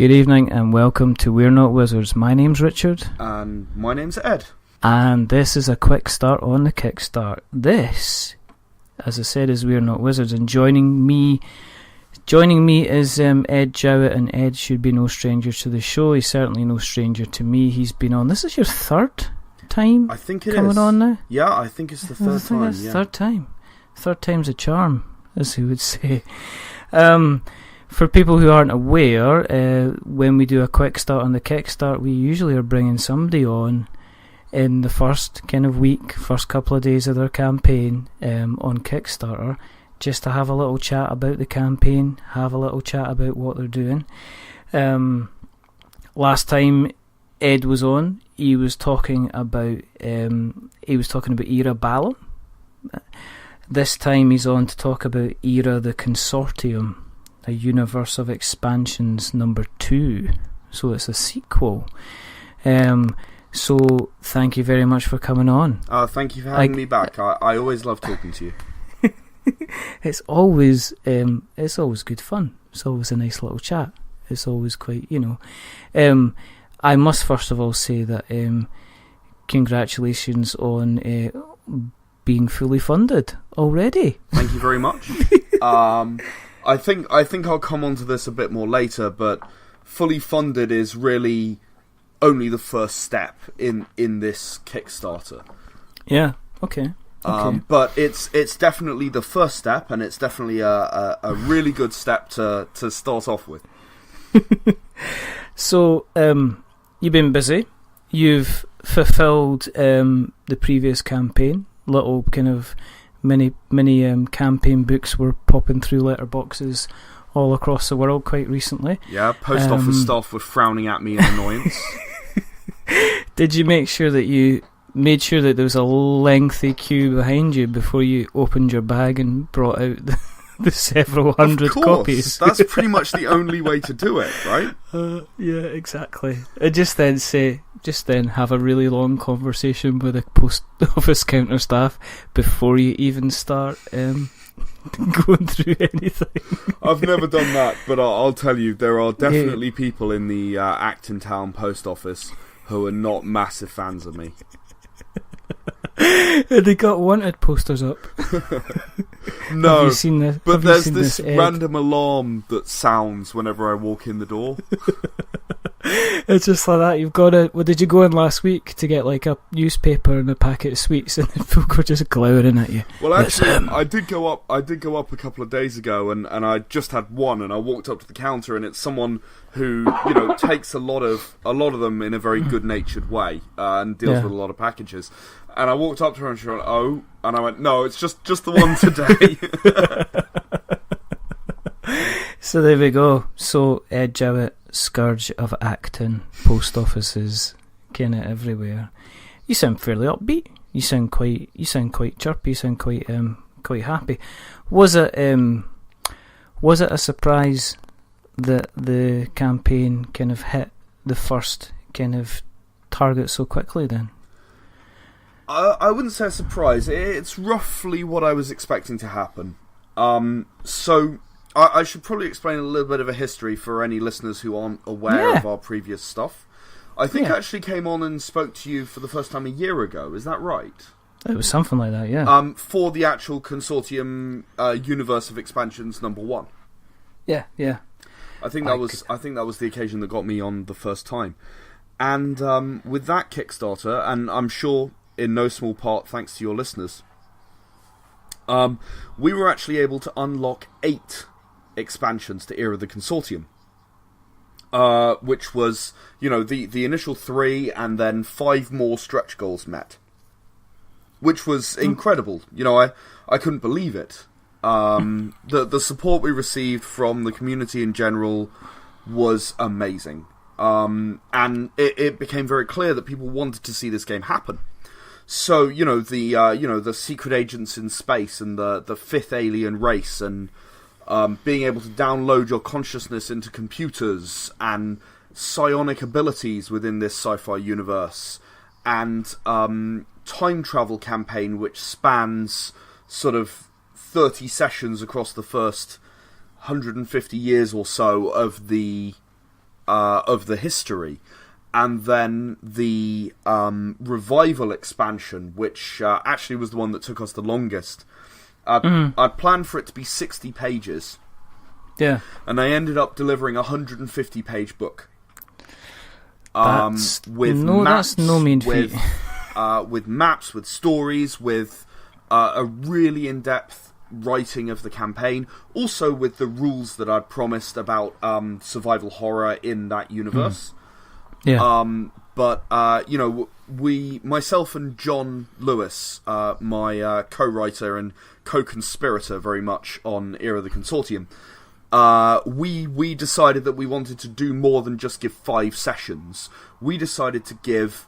Good evening and welcome to We're Not Wizards. My name's Richard. And my name's Ed. And this is a quick start on the Kickstart. This, as I said, is We're Not Wizards. And joining me is Ed Jowett, and Ed should be no stranger to the show. He's certainly no stranger to me. He's been on. This is your third time I think it coming is. On now? Yeah, I think it's the third time. Yeah. Third time. Third time's a charm, as he would say. For people who aren't aware, when we do a quick start on the Kickstart, we usually are bringing somebody on in the first kind of week, first couple of days of their campaign on Kickstarter, just to have a little chat about the campaign, have a little chat about what they're doing. Last time Ed was on, he was talking about Era Ballum. This time he's on to talk about Era The Consortium, a Universe of Expansions number 2. So it's a sequel. So thank you very much for coming on. Thank you for having me back. I always love talking to you. It's always good fun. It's always a nice little chat. It's always quite, I must first of all say that congratulations on being fully funded already. Thank you very much. I think I'll come on to this a bit more later, but fully funded is really only the first step in this Kickstarter. Yeah. Okay. But it's definitely the first step, and it's definitely a really good step to start off with. So you've been busy. You've fulfilled the previous campaign. Little kind of many campaign books were popping through letterboxes all across the world quite recently. Yeah, post office staff were frowning at me in annoyance. Did you make sure that you made sure that there was a lengthy queue behind you before you opened your bag and brought out the several hundred of course, copies? That's pretty much the only way to do it, right? Yeah, exactly. Just then have a really long conversation with a post office counter staff before you even start going through anything. I've never done that, but I'll tell you, there are definitely people in the Acton Town post office who are not massive fans of me. They got wanted posters up. No, have you seen this? But there's this random alarm that sounds whenever I walk in the door. It's just like that. You've got to. Well, did you go in last week to get like a newspaper and a packet of sweets, and folk were just glowering at you? Well, actually, I did go up a couple of days ago, and I just had one, and I walked up to the counter, and it's someone who takes a lot of them in a very good-natured way and deals with a lot of packages. And I walked up to her and she went, "Oh," and I went, "No, it's just the one today." So there we go. So Ed Jowett, scourge of Acton post offices, kind of everywhere. You sound fairly upbeat. You sound quite chirpy. You sound quite happy. Was it a surprise that the campaign kind of hit the first kind of target so quickly then? I wouldn't say a surprise. It's roughly what I was expecting to happen. So I should probably explain a little bit of a history for any listeners who aren't aware of our previous stuff. I think I actually came on and spoke to you for the first time a year ago. Is that right? It was something like that, yeah. For the actual Consortium Universe of Expansions number 1. Yeah. I think that was the occasion that got me on the first time. And with that Kickstarter, and I'm sure in no small part thanks to your listeners, we were actually able to unlock 8 expansions to Era The Consortium, which was, the initial 3 and then 5 more stretch goals met, which was incredible. I couldn't believe it. The support we received from the community in general was amazing, and it became very clear that people wanted to see this game happen. So, the secret agents in space and the fifth alien race, and being able to download your consciousness into computers, and psionic abilities within this sci-fi universe, and time travel campaign which spans sort of 30 sessions across the first 150 years or so of the of the history, and then the revival expansion, which actually was the one that took us the longest. I'd planned for it to be 60 pages. Yeah. And I ended up delivering a 150-page book. That's maps, no mean feat. With maps, with stories, with a really in-depth writing of the campaign. Also with the rules that I'd promised about survival horror in that universe. Yeah. Myself and John Lewis, my co-writer and co-conspirator very much on Era The Consortium, we decided that we wanted to do more than just give 5 sessions. We decided to give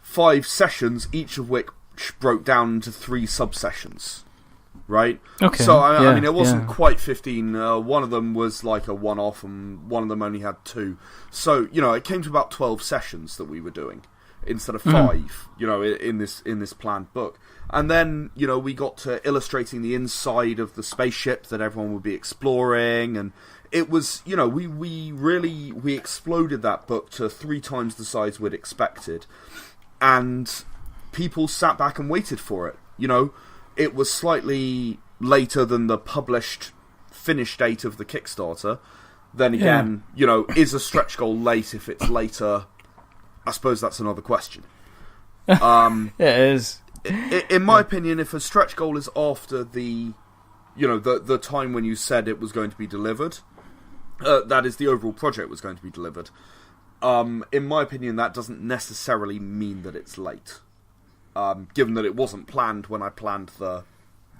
5 sessions, each of which broke down into 3 sub-sessions. Right? Okay. So, I mean, it wasn't quite 15. One of them was like a one-off, and one of them only had 2. So, it came to about 12 sessions that we were doing, instead of 5, in this planned book. And then, we got to illustrating the inside of the spaceship that everyone would be exploring, and it was, we exploded that book to 3 times the size we'd expected, and people sat back and waited for it, It was slightly later than the published finish date of the Kickstarter. Then again, is a stretch goal late if it's later? I suppose that's another question. It is. In my opinion, if a stretch goal is after the time when you said it was going to be delivered, that is, the overall project was going to be delivered. In my opinion, that doesn't necessarily mean that it's late. Given that it wasn't planned when I planned the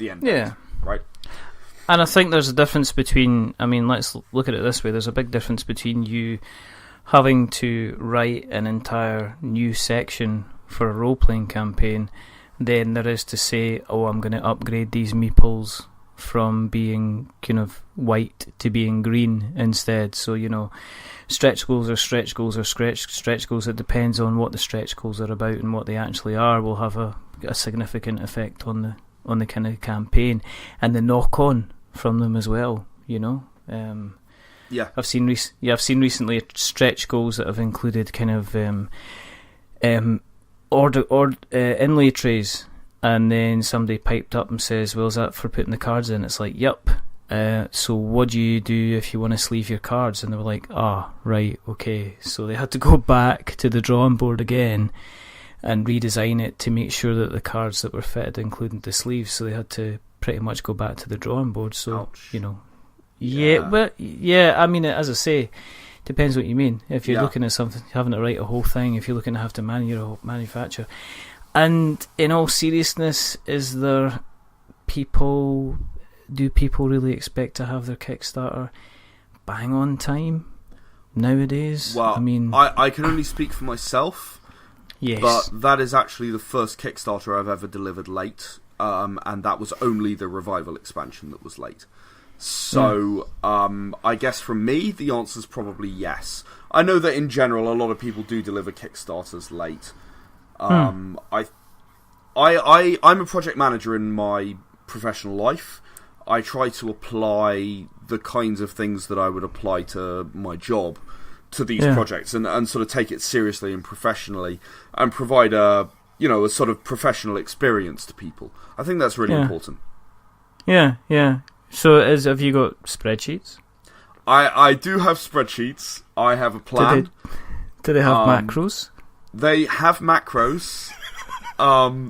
end date, right? And I think there's a difference between, let's look at it this way, there's a big difference between you having to write an entire new section for a role-playing campaign than there is to say, I'm going to upgrade these meeples from being kind of white to being green instead. So, stretch goals are stretch goals are stretch goals. It depends on what the stretch goals are about and what they actually are. Will have a significant effect on the kind of campaign and the knock on from them as well. I've seen recently stretch goals that have included kind of inlay trays, and then somebody piped up and says, "Well, is that for putting the cards in?" It's like, "Yep." So what do you do if you want to sleeve your cards? And they were like, right, okay. So they had to go back to the drawing board again and redesign it to make sure that the cards that were fitted included the sleeves. So they had to pretty much go back to the drawing board. So, ouch. As I say, depends what you mean. If you're looking at something, having to write a whole thing, if you're looking to have to manufacture. And in all seriousness, do people really expect to have their Kickstarter bang on time nowadays? Well, I can only speak for myself. Yes. But that is actually the first Kickstarter I've ever delivered late, and that was only the revival expansion that was late. So, I guess from me, the answer's probably yes. I know that in general, a lot of people do deliver Kickstarters late. I'm a project manager in my professional life. I try to apply the kinds of things that I would apply to my job to these projects, and sort of take it seriously and professionally, and provide a sort of professional experience to people. I think that's really important. Yeah. So, have you got spreadsheets? I do have spreadsheets. I have a plan. Do they have macros? They have macros.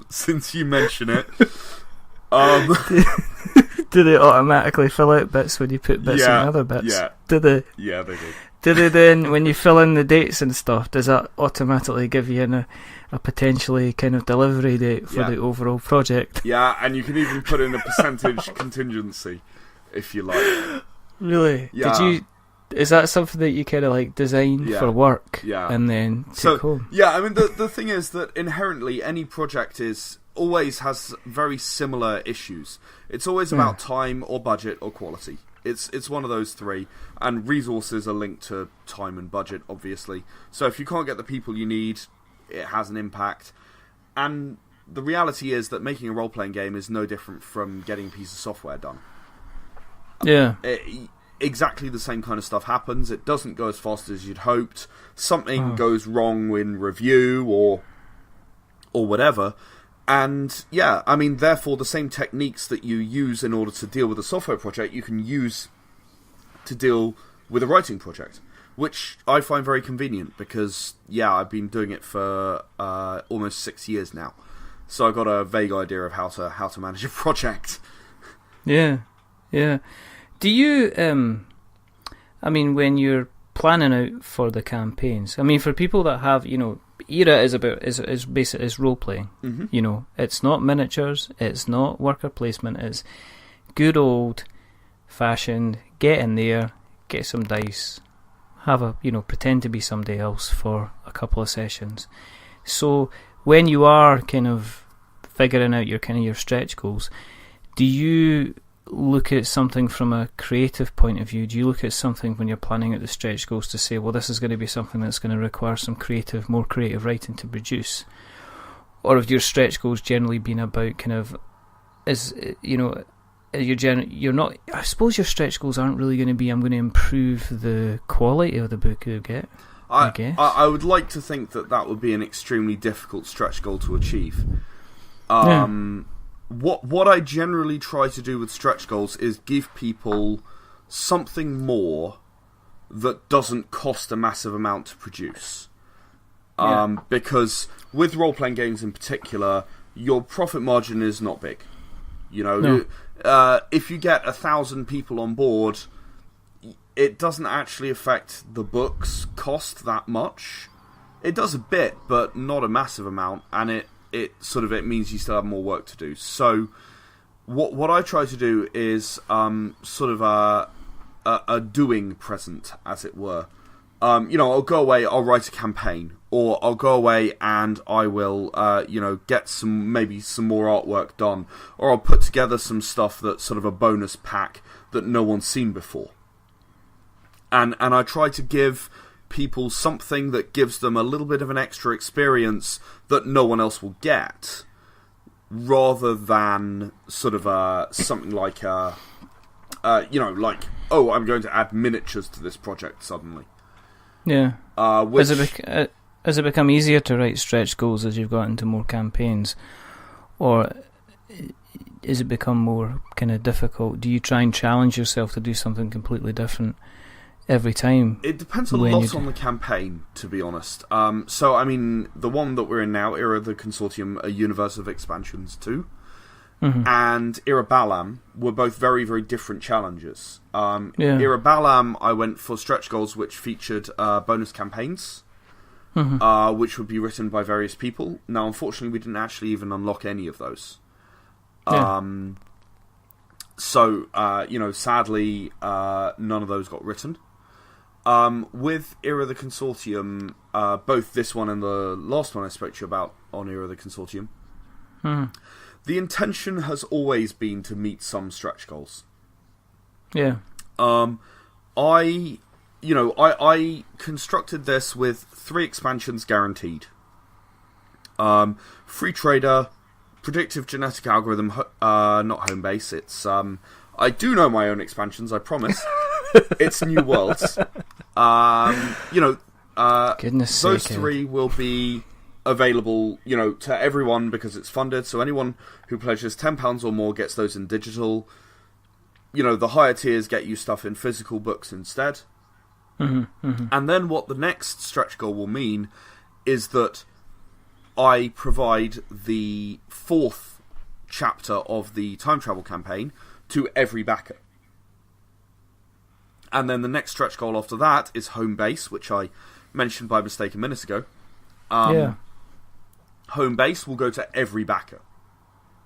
Since you mention it. Do they automatically fill out bits when you put bits in other bits? Yeah. Do they? Yeah, they do. Do they then, when you fill in the dates and stuff, does that automatically give you a potentially kind of delivery date for the overall project? Yeah, and you can even put in a percentage contingency, if you like. Really? Yeah. Is that something that you kind of like design for work? Yeah. And then take home? Yeah, I mean, the thing is that inherently any project always has very similar issues. It's always about time or budget or quality. It's one of those 3, and resources are linked to time and budget, obviously. So if you can't get the people you need, it has an impact. And the reality is that making a role-playing game is no different from getting a piece of software done. Yeah. exactly the same kind of stuff happens. It doesn't go as fast as you'd hoped. Something goes wrong in review or whatever. And yeah, I mean, therefore, the same techniques that you use in order to deal with a software project, you can use to deal with a writing project, which I find very convenient because, yeah, I've been doing it for almost 6 years now. So I've got a vague idea of how to manage a project. Yeah. Do you, I mean, when you're planning out for the campaigns, I mean, for people that have, Era is basically role playing. Mm-hmm. It's not miniatures, it's not worker placement. It's good old fashioned. Get in there, get some dice, have pretend to be somebody else for a couple of sessions. So when you are kind of figuring out your stretch goals, do you look at something from a creative point of view? Do you look at something when you're planning out the stretch goals to say, well, this is going to be something that's going to require some more creative writing to produce? Or have your stretch goals generally been about kind of, you're not, I suppose your stretch goals aren't really going to be, I'm going to improve the quality of the book you get, I guess. I would like to think that would be an extremely difficult stretch goal to achieve. What I generally try to do with stretch goals is give people something more that doesn't cost a massive amount to produce. Because with role-playing games in particular, your profit margin is not big. If you get 1,000 people on board, it doesn't actually affect the book's cost that much. It does a bit, but not a massive amount, and it means you still have more work to do. So what I try to do is sort of a doing present, as it were. I'll go away, I'll write a campaign, or I'll go away and I will get some more artwork done, or I'll put together some stuff that's sort of a bonus pack that no one's seen before. And I try to give people something that gives them a little bit of an extra experience that no one else will get, rather than sort of something like I'm going to add miniatures to this project suddenly. Yeah. Has it become easier to write stretch goals as you've got into more campaigns, or has it become more kind of difficult? Do you try and challenge yourself to do something completely different every time? It depends a lot on the campaign, to be honest. So, I mean, the one that we're in now, Era The Consortium, a universe of expansions too, and Era Balam were both very, very different challenges. Era Balam, I went for stretch goals which featured bonus campaigns, which would be written by various people. Now, unfortunately, we didn't actually even unlock any of those. Sadly, none of those got written. With Era The Consortium, both this one and the last one I spoke to you about on Era The Consortium, the intention has always been to meet some stretch goals. I constructed this with 3 expansions guaranteed. Free Trader, Predictive Genetic Algorithm, not Home Base. It's I do know my own expansions, I promise. It's New Worlds. Goodness those sake, 3 will be available, to everyone because it's funded. So anyone who pledges £10 or more gets those in digital. The higher tiers get you stuff in physical books instead. And then what the next stretch goal will mean is that I provide the 4th chapter of the time travel campaign to every backer. And then the next stretch goal after that is Home Base, which I mentioned by mistake a minute ago. Home Base will go to every backer,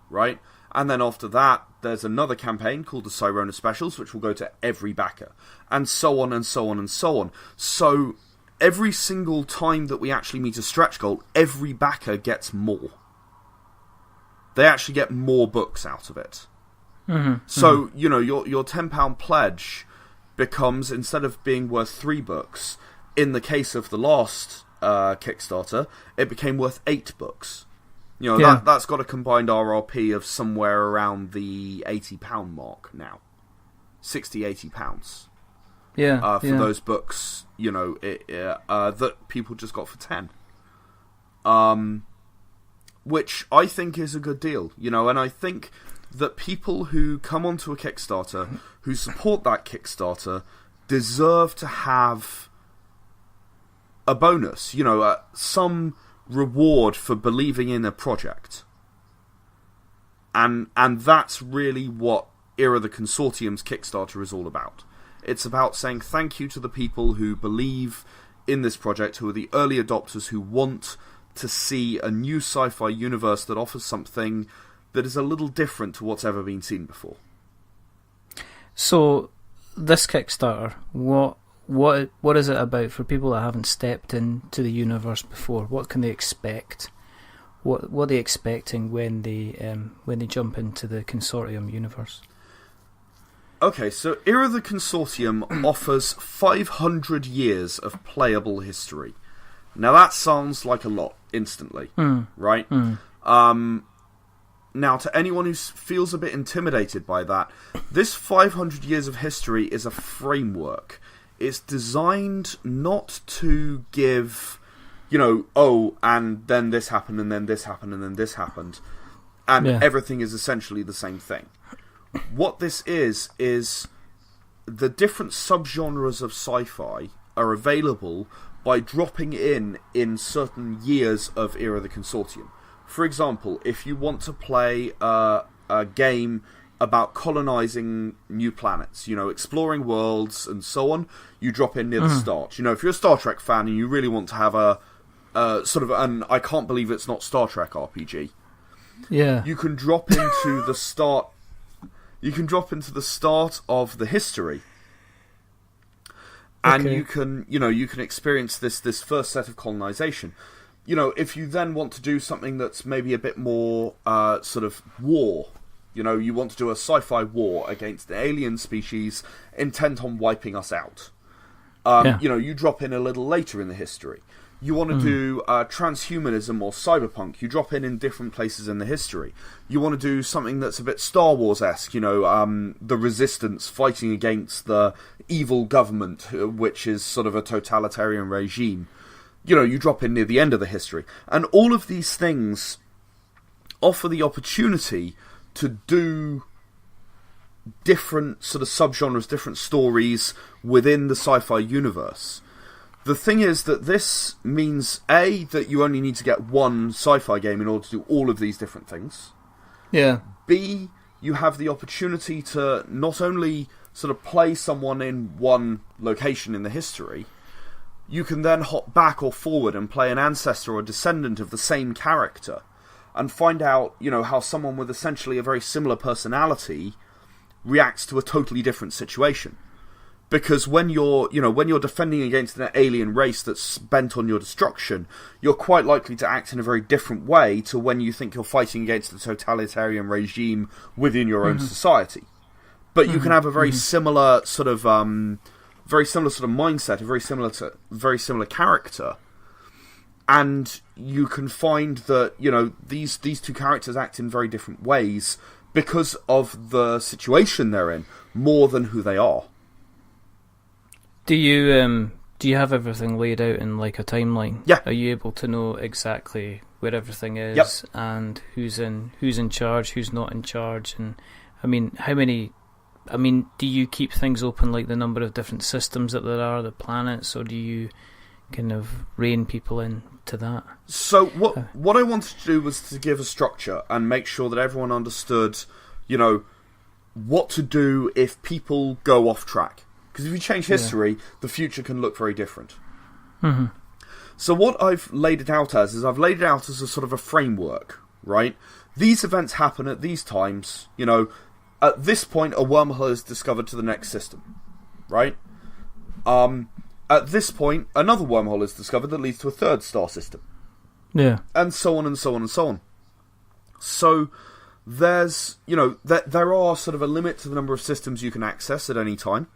right? And then after that, there's another campaign called the Sirona Specials, which will go to every backer. And so on and so on and so on. So every single time that we actually meet a stretch goal, every backer gets more. They actually get more books out of it. So, your £10 pledge becomes, instead of being worth 3 books, in the case of the last Kickstarter, it became worth 8 books. That's got a combined RRP of somewhere around the £80 mark now. £60, £80. for those books, that people just got for 10. Which I think is a good deal, and I think that people who come onto a Kickstarter, who support that Kickstarter, deserve to have a bonus, some reward for believing in a project. And that's really what Era the Consortium's Kickstarter is all about. It's about saying thank you to the people who believe in this project, who are the early adopters, who want to see a new sci-fi universe that offers something that is a little different to what's ever been seen before. So, this Kickstarter, what is it about for people that haven't stepped into the universe before? What can they expect? What are they expecting when they jump into the Consortium universe? Okay, so Era the Consortium offers 500 years of playable history. Now that sounds like a lot instantly, right? Now, to anyone who feels a bit intimidated by that, this 500 years of history is a framework. It's designed not to give, and then this happened, and then this happened, and then this happened, and everything is essentially the same thing. What this is the different subgenres of sci-fi are available by dropping in certain years of Era the Consortium. For example, if you want to play a game about colonizing new planets, exploring worlds and so on, you drop in near the start. If you're a Star Trek fan and you really want to have a sort of an I can't believe it's not Star Trek RPG, you can drop into the start. You can drop into the start of the history, and you can experience this first set of colonization. If you then want to do something that's maybe a bit more sort of war, you want to do a sci-fi war against an alien species intent on wiping us out. You drop in a little later in the history. You want to do transhumanism or cyberpunk, you drop in different places in the history. You want to do something that's a bit Star Wars-esque, the resistance fighting against the evil government, which is sort of a totalitarian regime. You drop in near the end of the history. And all of these things offer the opportunity to do different sort of subgenres, different stories within the sci-fi universe. The thing is that this means, A, that you only need to get one sci-fi game in order to do all of these different things. Yeah. B, you have the opportunity to not only sort of play someone in one location in the history, you can then hop back or forward and play an ancestor or descendant of the same character and find out, how someone with essentially a very similar personality reacts to a totally different situation. Because when you're defending against an alien race that's bent on your destruction, you're quite likely to act in a very different way to when you think you're fighting against a totalitarian regime within your own society. But you can have a very similar sort of mindset, a very similar character, and you can find that these two characters act in very different ways because of the situation they're in, more than who they are. Do you have everything laid out in like a timeline? Yeah. Are you able to know exactly where everything is and who's in charge, who's not in charge, and do you keep things open like the number of different systems that there are, the planets, or do you kind of rein people into that? So what I wanted to do was to give a structure and make sure that everyone understood, what to do if people go off track. Because if you change history, the future can look very different. So what I've laid it out as is a sort of a framework, right? These events happen at these times, at this point a wormhole is discovered to the next system, right? At this point, another wormhole is discovered that leads to a third star system. Yeah. And so on and so on and so on. So there's, there are sort of a limit to the number of systems you can access at any time.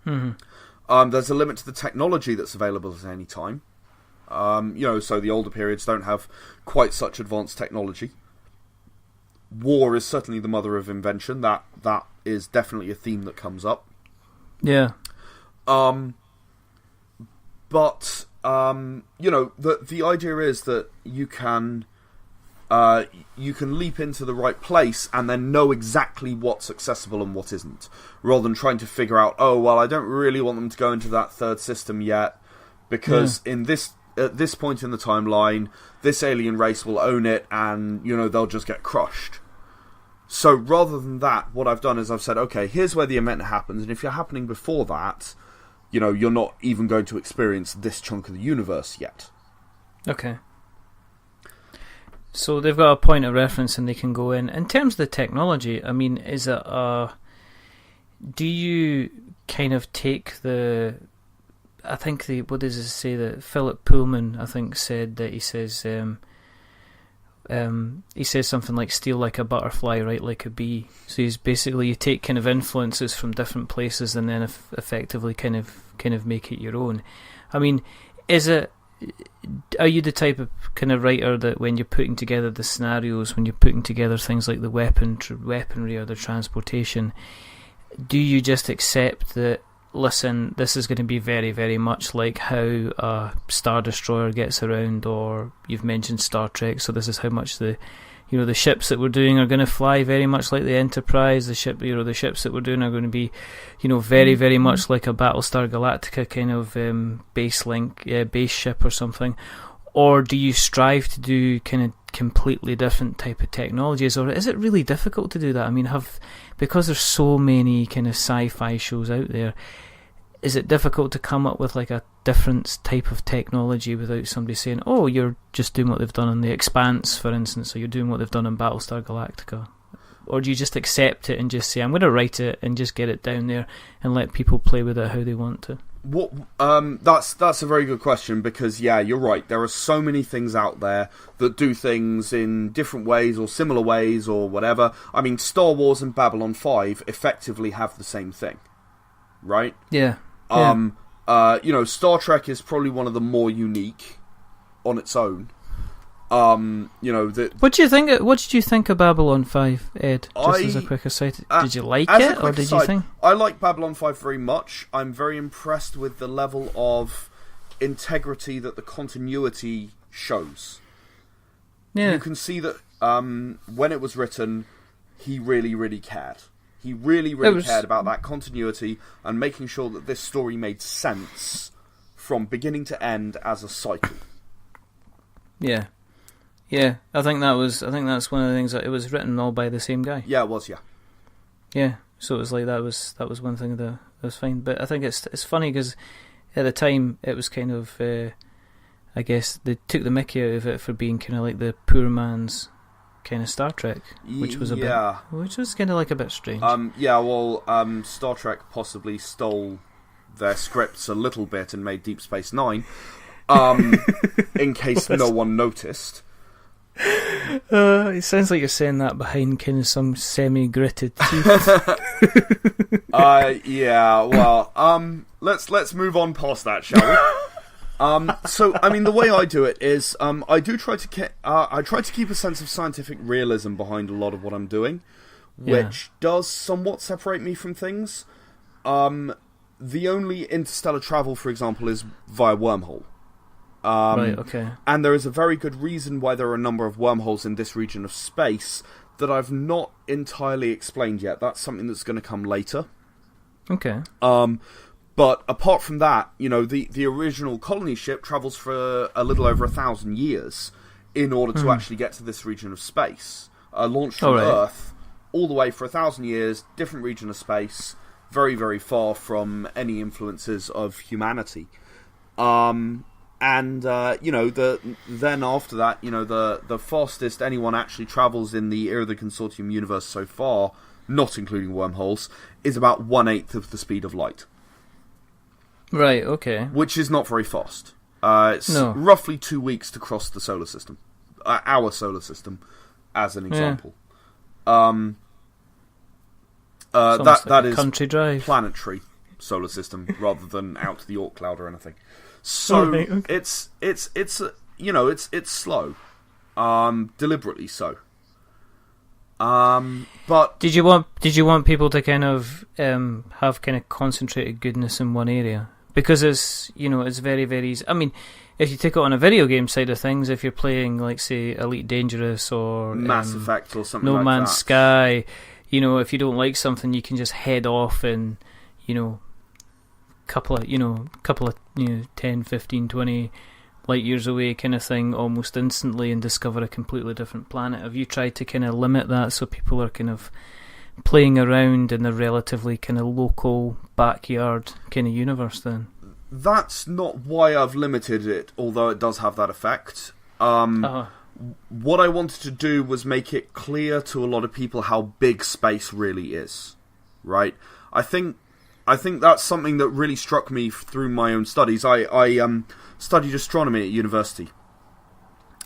There's a limit to the technology that's available at any time. So the older periods don't have quite such advanced technology. War is certainly the mother of invention. That is definitely a theme that comes up. Yeah. But the idea is that you can leap into the right place and then know exactly what's accessible and what isn't, rather than trying to figure out, oh well, I don't really want them to go into that third system yet because at this point in the timeline, this alien race will own it, and they'll just get crushed. So rather than that, what I've done is I've said, okay, here's where the event happens, and if you're happening before that, you're not even going to experience this chunk of the universe yet. Okay. So they've got a point of reference and they can go in. In terms of the technology, I mean, is it do you kind of take I think what does it say that Philip Pullman, I think, said that he says something like steal like a butterfly, write like a bee. So he's basically, you take kind of influences from different places and then effectively kind of make it your own. I mean, are you the type of kind of writer that when you're putting together the scenarios, when you're putting together things like the weaponry or the transportation, do you just accept that, listen, this is going to be very, very much like how a Star Destroyer gets around, or you've mentioned Star Trek, so this is how much the ships that we're doing are going to fly very much like the Enterprise. The ships that we're doing are going to be, very, very much like a Battlestar Galactica kind of base ship or something. Or do you strive to do kind of completely different type of technologies, or is it really difficult to do that? I mean, because there's so many kind of sci-fi shows out there, is it difficult to come up with like a different type of technology without somebody saying, oh, you're just doing what they've done in The Expanse, for instance, or you're doing what they've done in Battlestar Galactica? Or do you just accept it and just say, I'm going to write it and just get it down there and let people play with it how they want to? That's a very good question, because you're right, there are so many things out there that do things in different ways or similar ways or whatever. I mean, Star Wars and Babylon 5 effectively have the same thing, right? Star Trek is probably one of the more unique on its own. What do you think? What did you think of Babylon 5, Ed? Just as a quick aside, did you like it, or did you think? I like Babylon 5 very much. I'm very impressed with the level of integrity that the continuity shows. Yeah, you can see that when it was written, he really, really cared. He really, really cared about that continuity and making sure that this story made sense from beginning to end as a cycle. Yeah. Yeah, I think that's one of the things, that it was written all by the same guy. Yeah, it was, yeah. Yeah, so it was like that was one thing that was fine. But I think it's funny because at the time it was kind of, I guess they took the mickey out of it for being kind of like the poor man's kind of Star Trek, which was kind of like a bit strange. Star Trek possibly stole their scripts a little bit and made Deep Space Nine, in case no one noticed. It sounds like you're saying that behind kind of some semi-gritted teeth. Let's move on past that, shall we? So, I mean, the way I do it is, I try to keep a sense of scientific realism behind a lot of what I'm doing, which does somewhat separate me from things. The only interstellar travel, for example, is via wormhole. Right, okay. And there is a very good reason why there are a number of wormholes in this region of space that I've not entirely explained yet. That's something that's going to come later. Okay. But apart from that, the original colony ship travels for a little over 1,000 years in order to actually get to this region of space. Launched from Earth, all the way for 1,000 years, different region of space, very, very far from any influences of humanity. Then after that, the fastest anyone actually travels in the Era The Consortium universe so far, not including wormholes, is about 1/8 of the speed of light. Right, okay. Which is not very fast. It's roughly 2 weeks to cross the solar system. Our solar system, as an example. That is country drive. Planetary solar system, rather than out to the Oort cloud or anything. So it's slow, deliberately so. But did you want people to kind of have kind of concentrated goodness in one area? Because it's very, very easy. I mean, if you take it on a video game side of things, if you're playing, like, say, Elite Dangerous or Mass Effect or something No like Man's that. Sky, if you don't like something, you can just head off and, couple of 10, 15, 20 light years away kind of thing almost instantly and discover a completely different planet. Have you tried to kind of limit that so people are kind of playing around in the relatively kind of local backyard kind of universe then? That's not why I've limited it, although it does have that effect. What I wanted to do was make it clear to a lot of people how big space really is, right? I think that's something that really struck me through my own studies. I studied astronomy at university.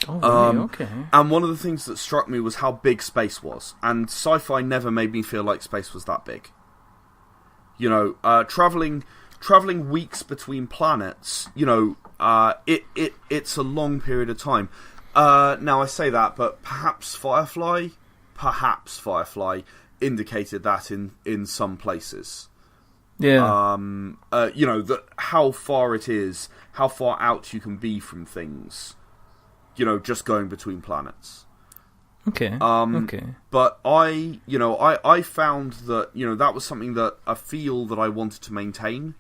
Oh, really? Okay. And one of the things that struck me was how big space was. And sci-fi never made me feel like space was that big. Traveling weeks between planets, it's a long period of time. Now I say that, but perhaps Firefly indicated that in some places. Yeah. That how far it is, how far out you can be from things, just going between planets. Okay. Okay. But I found that, that was something that I feel that I wanted to maintain.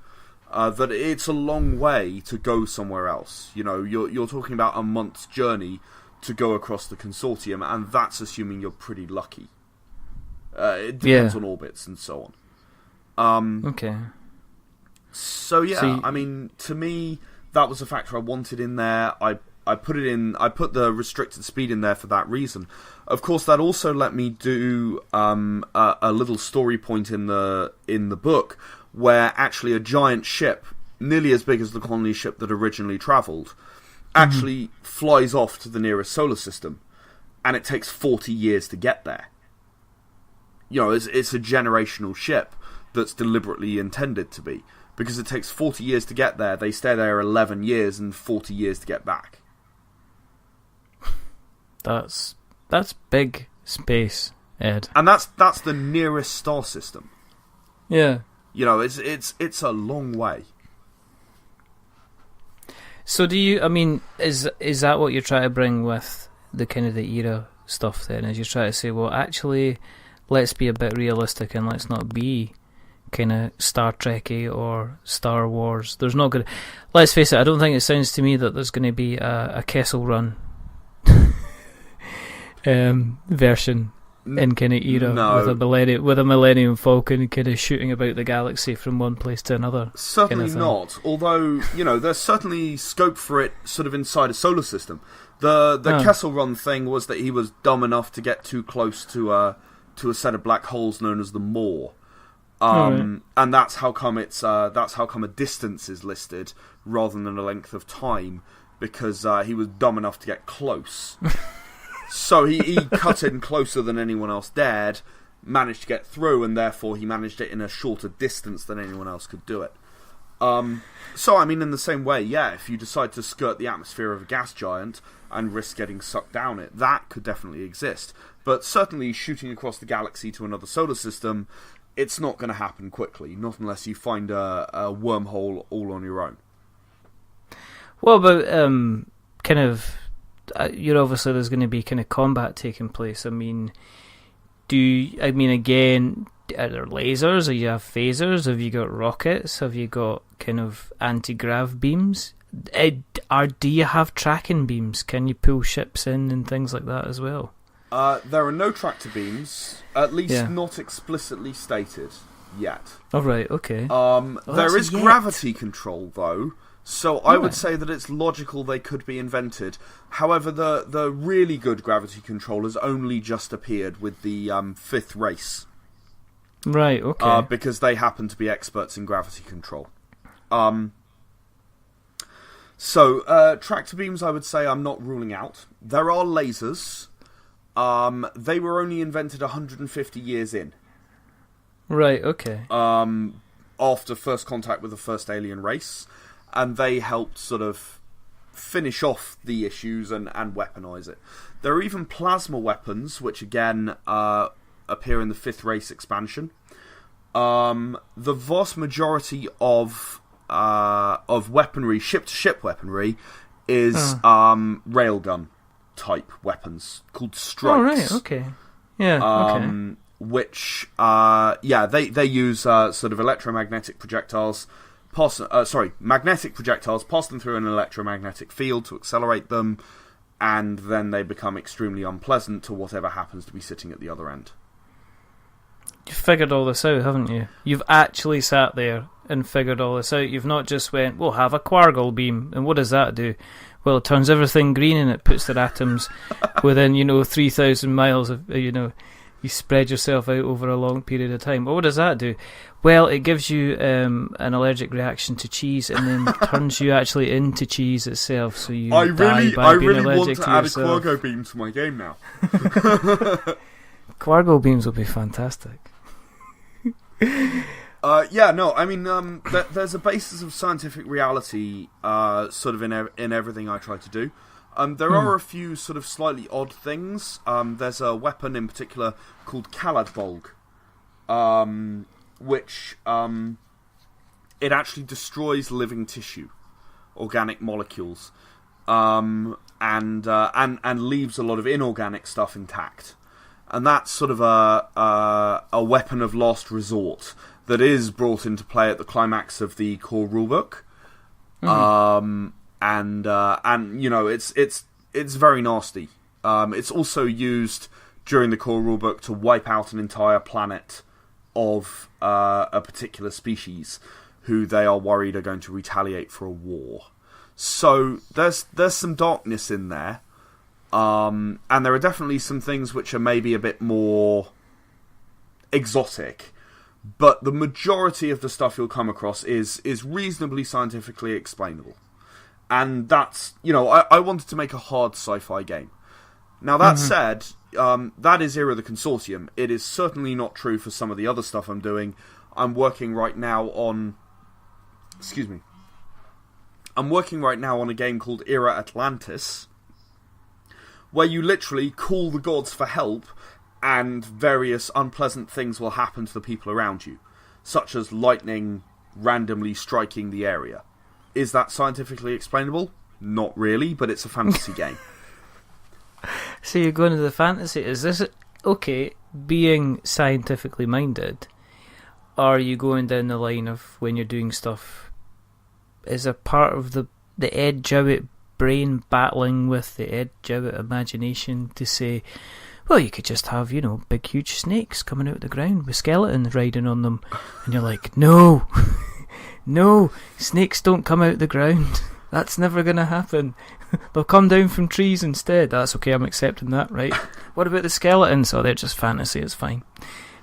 That it's a long way to go somewhere else. You're talking about a month's journey to go across the consortium, and that's assuming you're pretty lucky. It depends on orbits and so on. Okay. So yeah, I mean, to me, that was a factor I wanted in there. I put the restricted speed in there for that reason. Of course, that also let me do a little story point in the book where actually a giant ship, nearly as big as the colony ship that originally travelled, actually flies off to the nearest solar system, and it takes 40 years to get there. It's a generational ship that's deliberately intended to be, because it takes 40 years to get there, they stay there 11 years, and 40 years to get back. That's big space, Ed. And that's the nearest star system. Yeah. It's a long way. So is that what you're trying to bring with the kind of the era stuff then? Is you try to say, well, actually, let's be a bit realistic and let's not be kind of Star Trek-y or Star Wars. There's not going to... Let's face it, I don't think it sounds to me that there's going to be a Kessel Run version in kind of era with a Millennium Falcon kind of shooting about the galaxy from one place to another. Certainly kind of not. Although, there's certainly scope for it sort of inside a solar system. The Kessel Run thing was that he was dumb enough to get too close to a set of black holes known as the Maw. And that's how come a distance is listed rather than a length of time, because he was dumb enough to get close. So he cut in closer than anyone else dared, managed to get through, and therefore he managed it in a shorter distance than anyone else could do it. So, I mean, in the same way, yeah, if you decide to skirt the atmosphere of a gas giant and risk getting sucked down it, that could definitely exist. But certainly shooting across the galaxy to another solar system, it's not going to happen quickly, not unless you find a wormhole all on your own. Well, but kind of... obviously there's going to be kind of combat taking place. I mean, again, are there lasers? Or you have phasers? Have you got rockets? Have you got kind of anti-grav beams? Do you have tracking beams? Can you pull ships in and things like that as well? There are no tractor beams, at least not explicitly stated yet. Oh, right, okay. There is gravity control, though. So I would say that it's logical they could be invented. However, the really good gravity control has only just appeared with the fifth race. Right, okay. Because they happen to be experts in gravity control. So tractor beams, I would say I'm not ruling out. There are lasers. They were only invented 150 years in. Right, okay. After first contact with the first alien race. And they helped sort of finish off the issues and weaponize it. There are even plasma weapons, which again appear in the 5th Race expansion. The vast majority of weaponry, ship-to-ship weaponry, is railgun type weapons called strikes. Oh, right, okay. Yeah, okay. Which, they use sort of electromagnetic projectiles, magnetic projectiles, pass them through an electromagnetic field to accelerate them, and then they become extremely unpleasant to whatever happens to be sitting at the other end. You've figured all this out, haven't you? You've actually sat there and figured all this out. You've not just went, we'll have a Quargle beam, and what does that do? Well, it turns everything green and it puts their atoms within, 3,000 miles of, you spread yourself out over a long period of time. Well, what does that do? Well, it gives you an allergic reaction to cheese and then turns you actually into cheese itself, so you die by being allergic to yourself. I really want to add a Quargo beam to my game now. Quargo beams will be fantastic. There's a basis of scientific reality sort of in everything I try to do. There are a few sort of slightly odd things. There's a weapon in particular called Kaladbolg, which it actually destroys living tissue, organic molecules, and leaves a lot of inorganic stuff intact. And that's sort of a weapon of last resort that is brought into play at the climax of the core rulebook. It's very nasty. It's also used during the core rulebook to wipe out an entire planet of a particular species who they are worried are going to retaliate for a war. So there's some darkness in there. And there are definitely some things which are maybe a bit more exotic, but the majority of the stuff you'll come across is reasonably scientifically explainable. And that's, I wanted to make a hard sci-fi game. Now, that said, that is Era The Consortium. It is certainly not true for some of the other stuff I'm doing. I'm working right now on a game called Era Atlantis, where you literally call the gods for help, and various unpleasant things will happen to the people around you, such as lightning randomly striking the area. Is that scientifically explainable? Not really, but it's a fantasy game. So you're going to the fantasy. Is this, okay, being scientifically minded, are you going down the line of when you're doing stuff, is a part of the Ed Jowett brain battling with the Ed Jowett imagination to say, well, you could just have, big huge snakes coming out of the ground with skeletons riding on them, and you're like, no, no, snakes don't come out of the ground, that's never going to happen, they'll come down from trees instead. That's okay, I'm accepting that, right? What about the skeletons? Oh, they're just fantasy, it's fine.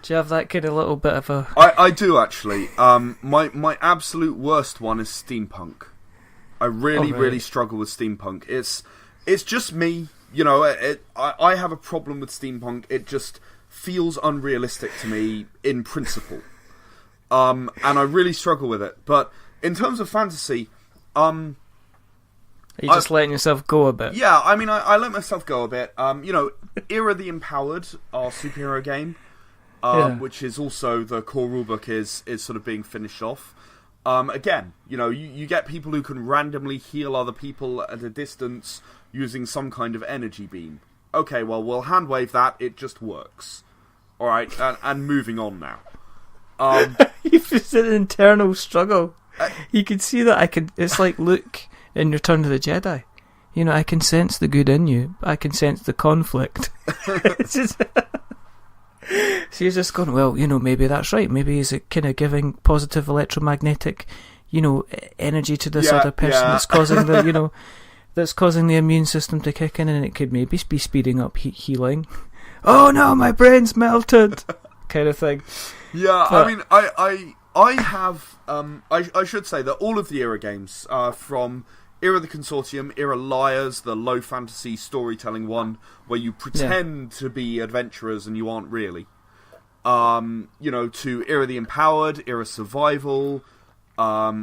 Do you have that kind of little bit of a... I do, actually. My absolute worst one is steampunk. I really struggle with steampunk. It's just me, I have a problem with steampunk. It just feels unrealistic to me in principle, and I really struggle with it. But in terms of fantasy, are you just letting yourself go a bit? Yeah, I mean, I let myself go a bit. Era the Empowered, our superhero game, which is also the core rulebook is sort of being finished off. Again, you get people who can randomly heal other people at a distance using some kind of energy beam. Okay, well, we'll handwave that, it just works. Alright, and moving on now. It's an internal struggle. You can see that it's like Luke in Return of the Jedi. I can sense the good in you, I can sense the conflict. It's just... So you're just going, well, maybe that's right. Maybe he's kind of giving positive electromagnetic, energy to this other person that's causing the, that's causing the immune system to kick in, and it could maybe be speeding up healing. Oh no, my brain's melted, kind of thing. Yeah, but, I mean, I have, I should say that all of the Era games, from Era The Consortium, Era Liars, the low fantasy storytelling one, where you pretend to be adventurers and you aren't really. To Era the Empowered, Era Survival,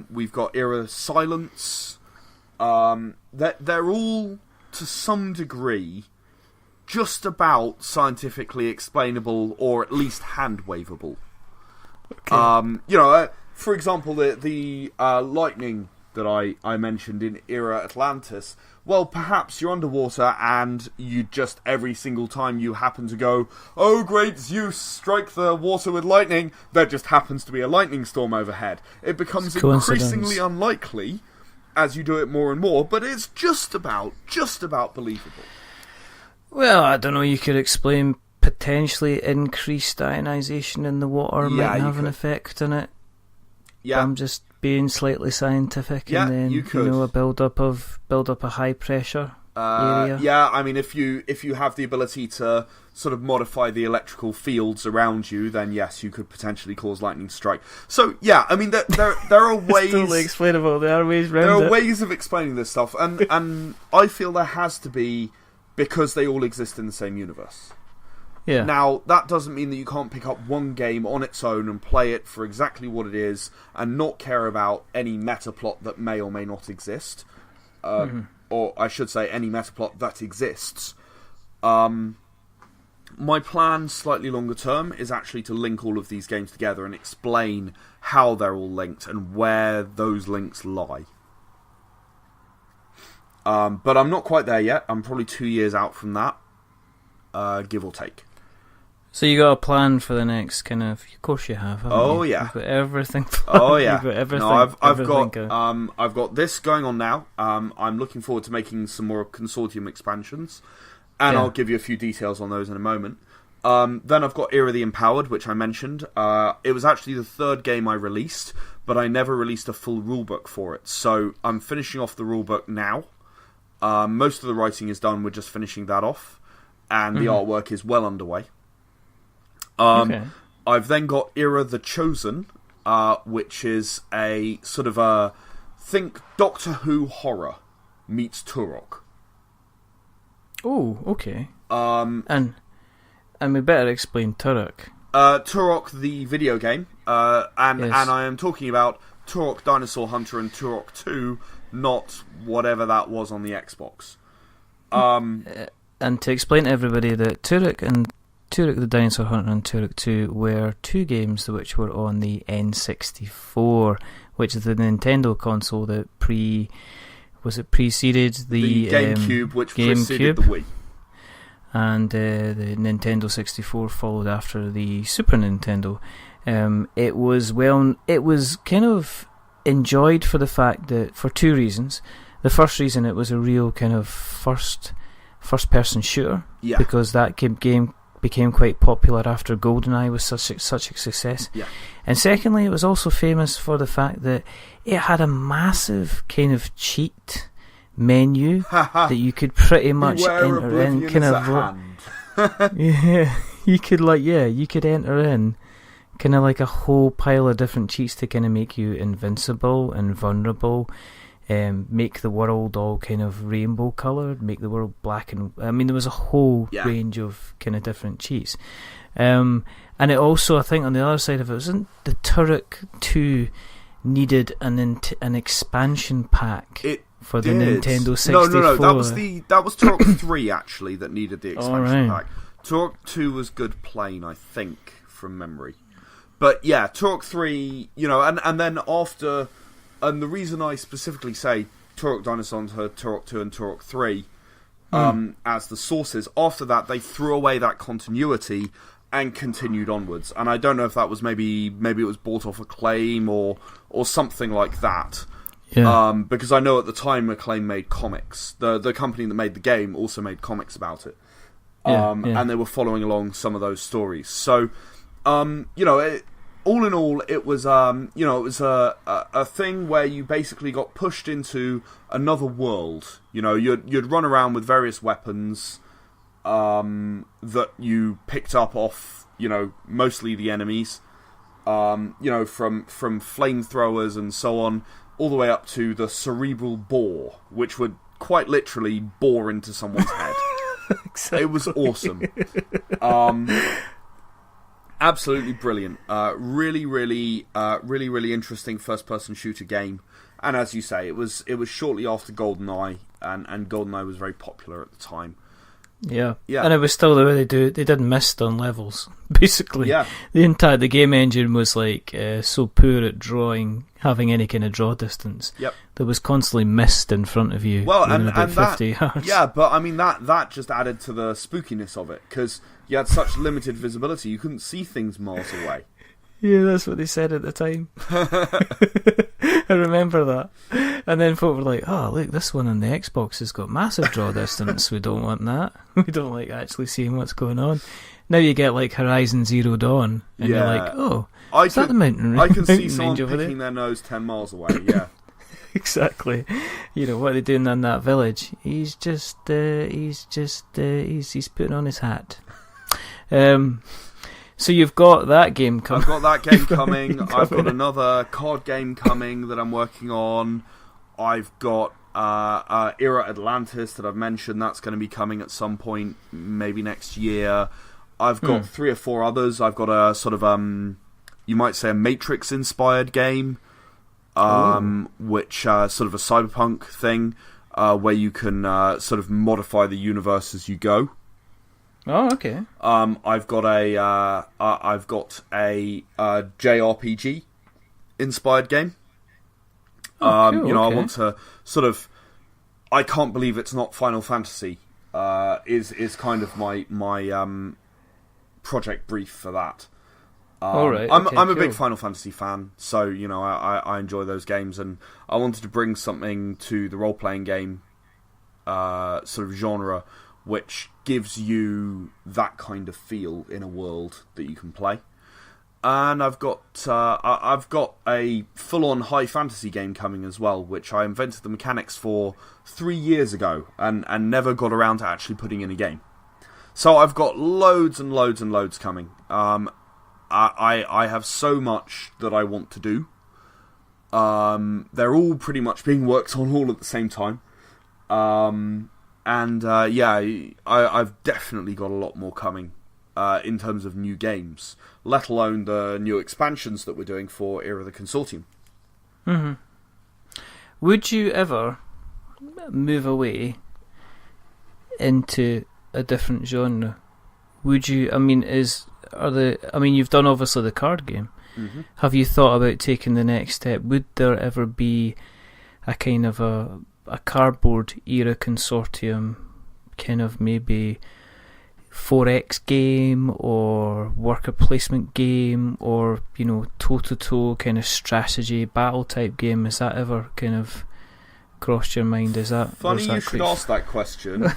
we've got Era Silence. They're all, to some degree, just about scientifically explainable, or at least hand-waveable. Okay. For example, the lightning that I mentioned in Era Atlantis, well, perhaps you're underwater and you just, every single time you happen to go, oh great Zeus, strike the water with lightning, there just happens to be a lightning storm overhead. It becomes increasingly unlikely as you do it more and more, but it's just about believable. Well, I don't know, you could explain potentially increased ionisation in the water might have an effect on it. Yeah. I'm just being slightly scientific, and then you could. A build up a high pressure area. Yeah, I mean, if you have the ability to sort of modify the electrical fields around you, then yes, you could potentially cause lightning to strike. So yeah, I mean, there are ways. It's totally explainable. There are ways around it. There are ways of explaining this stuff, and I feel there has to be, because they all exist in the same universe. Yeah. Now, that doesn't mean that you can't pick up one game on its own and play it for exactly what it is and not care about any meta plot that may or may not exist. Or I should say, any meta plot that exists. My plan, slightly longer term, is actually to link all of these games together and explain how they're all linked and where those links lie. But I'm not quite there yet. I'm probably 2 years out from that, give or take. So you got a plan for the next kind of course you have, haven't you? Yeah. You've got everything planned. Oh yeah. You've got everything. No, I've got this going on now. I'm looking forward to making some more Consortium expansions, and I'll give you a few details on those in a moment. Then I've got Era the Empowered, which I mentioned. It was actually the third game I released, but I never released a full rulebook for it. So I'm finishing off the rulebook now. Most of the writing is done. We're just finishing that off, and the artwork is well underway. I've then got Era the Chosen, which is a sort of think Doctor Who horror meets Turok. Oh, okay. And we better explain Turok. Turok, the video game, and I am talking about Turok Dinosaur Hunter and Turok 2, not whatever that was on the Xbox. And to explain to everybody that Turok the Dinosaur Hunter and Turok 2 were two games which were on the N64, which is the Nintendo console that preceded the GameCube, which preceded the Wii. And the Nintendo 64 followed after the Super Nintendo. It was kind of enjoyed for the fact that, for two reasons. The first reason, it was a real kind of first person shooter, because that game became quite popular after GoldenEye was such a success. Yeah. And secondly, it was also famous for the fact that it had a massive kind of cheat menu that you could pretty much enter in, kind of you could enter in kind of like a whole pile of different cheats to kind of make you invincible and vulnerable, make the world all kind of rainbow coloured, make the world black and... I mean, there was a whole range of kind of different cheats. And it also, I think, on the other side of it, wasn't the Turok 2 needed an expansion pack for the Nintendo 64? No, that was Turok 3, actually, that needed the expansion pack. Turok 2 was good plain, I think, from memory. But yeah, Turok 3, and then after... And the reason I specifically say Turok Dinosaur Hunter, Turok 2 and Turok 3 as the sources, after that they threw away that continuity and continued onwards. And I don't know if that was maybe it was bought off Acclaim or something like that. Yeah. Because I know at the time Acclaim made comics. The company that made the game also made comics about it. And they were following along some of those stories. So, all in all, it was a thing where you basically got pushed into another world. You'd run around with various weapons that you picked up off, mostly the enemies. From flamethrowers and so on, all the way up to the cerebral bore, which would quite literally bore into someone's head. Exactly. It was awesome. Absolutely brilliant. Really, really interesting first-person shooter game. And as you say, it was shortly after GoldenEye, and GoldenEye was very popular at the time. Yeah. Yeah. And it was still the way they did mist on levels. Basically, Yeah. the game engine was like so poor at having any kind of draw distance. Yep. There was constantly mist in front of you. Well, and about 50 that, yards. yeah, but I mean that just added to the spookiness of it, because you had such limited visibility, you couldn't see things miles away. Yeah, that's what they said at the time. I remember that. And then folk were like, oh, look, this one on the Xbox has got massive draw distance. We don't want that. We don't like actually seeing what's going on. Now you get like Horizon Zero Dawn, and you're like, oh, is that the mountain? I can see mountain someone range over picking there? their nose 10 miles away, yeah. Exactly. You know, what are they doing in that village? He's putting on his hat. So you've got that game coming. I've got that game coming. I've got another card game coming that I'm working on. I've got Era Atlantis that I've mentioned. That's going to be coming at some point, maybe next year. I've got 3 or 4 others. I've got a sort of, you might say, a Matrix-inspired game, which sort of a cyberpunk thing, where you can sort of modify the universe as you go. Oh, okay. I've got a JRPG inspired game. Oh, cool, you know, okay. I want to sort of. I can't believe it's not Final Fantasy. Is kind of my project brief for that. All right. I'm okay, a cool. big Final Fantasy fan, so you know I enjoy those games, and I wanted to bring something to the role playing game sort of genre, which gives you that kind of feel in a world that you can play. And I've got a full-on high fantasy game coming as well, which I invented the mechanics for 3 years ago, and never got around to actually putting in a game. So I've got loads and loads and loads coming. I have so much that I want to do. They're all pretty much being worked on all at the same time. I've definitely got a lot more coming in terms of new games, let alone the new expansions that we're doing for Era The Consortium. Mm-hmm. Would you ever move away into a different genre? Would you? I mean, you've done obviously the card game. Mm-hmm. Have you thought about taking the next step? Would there ever be a kind of a cardboard Era Consortium, kind of maybe 4X game or worker placement game, or toe-to-toe kind of strategy battle type game? Has that ever kind of crossed your mind? Is that funny? You should ask that question.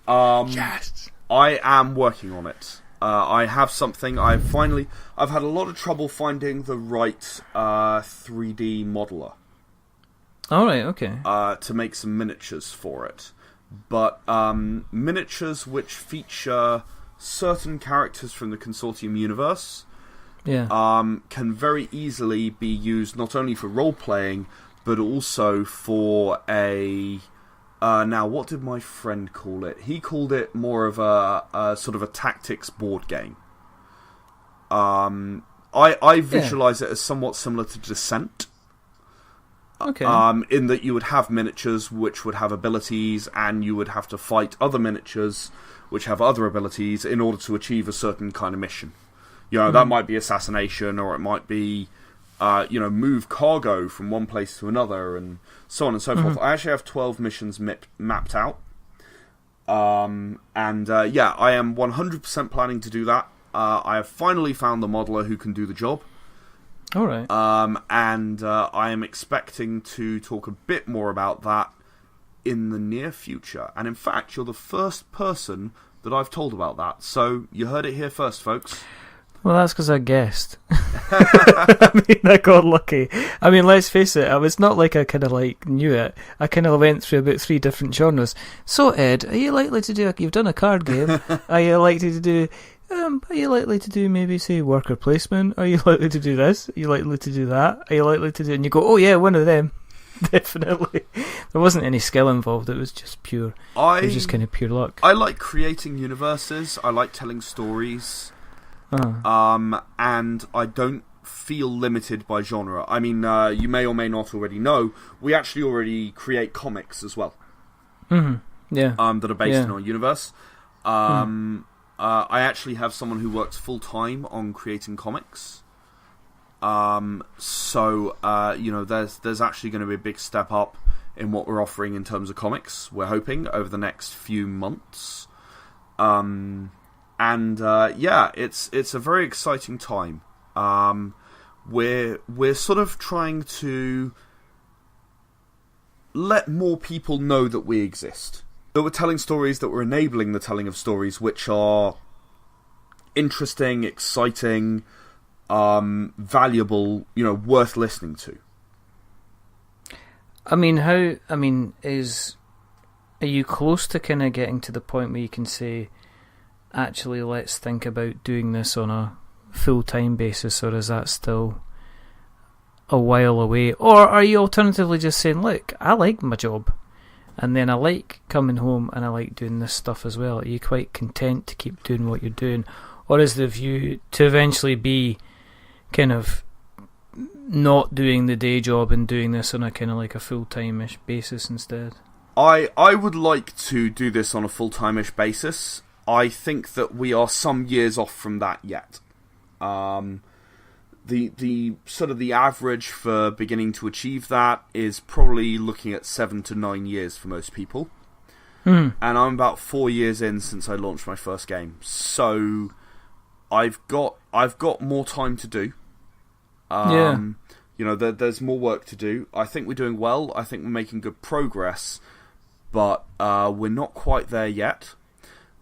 Yes, I am working on it. I have something. I've had a lot of trouble finding the right 3D modeler. All right, okay. To make some miniatures for it. But miniatures which feature certain characters from the Consortium universe can very easily be used not only for role-playing, but also for a... now, what did my friend call it? He called it more of a sort of a tactics board game. I visualize it as somewhat similar to Descent. Okay. In that you would have miniatures which would have abilities, and you would have to fight other miniatures which have other abilities in order to achieve a certain kind of mission. That might be assassination, or it might be, move cargo from one place to another, and so on and so forth. I actually have 12 missions mapped out. I am 100% planning to do that. I have finally found the modeler who can do the job. All right. I am expecting to talk a bit more about that in the near future. And in fact, you're the first person that I've told about that. So you heard it here first, folks. Well, that's because I guessed. I got lucky. Let's face it, I was not like I kind of knew it. I kind of went through about 3 different genres. So, Ed, are you likely to do... You've done a card game. Are you likely to do... are you likely to do maybe, say, worker placement? Are you likely to do this? Are you likely to do that? Are you likely to do... And you go, oh yeah, one of them. Definitely. There wasn't any skill involved. It was just pure... it was just kind of pure luck. I like creating universes. I like telling stories. And I don't feel limited by genre. You may or may not already know, we actually already create comics as well. Mm-hmm. that are based in our universe. I actually have someone who works full time on creating comics. So there's actually going to be a big step up in what we're offering in terms of comics. We're hoping over the next few months. It's a very exciting time. We're sort of trying to let more people know that we exist. That we're telling stories, that we're enabling the telling of stories which are interesting, exciting, valuable, worth listening to. Are you close to kind of getting to the point where you can say, actually, let's think about doing this on a full-time basis, or is that still a while away? Or are you alternatively just saying, look, I like my job, and then I like coming home and I like doing this stuff as well? Are you quite content to keep doing what you're doing? Or is the view to eventually be kind of not doing the day job and doing this on a kind of like a full-time-ish basis instead? I would like to do this on a full-time-ish basis. I think that we are some years off from that yet. The sort of the average for beginning to achieve that is probably looking at 7 to 9 years for most people. And I'm about 4 years in since I launched my first game, so I've got more time to do. There's more work to do. I think we're doing well. I think we're making good progress, but we're not quite there yet.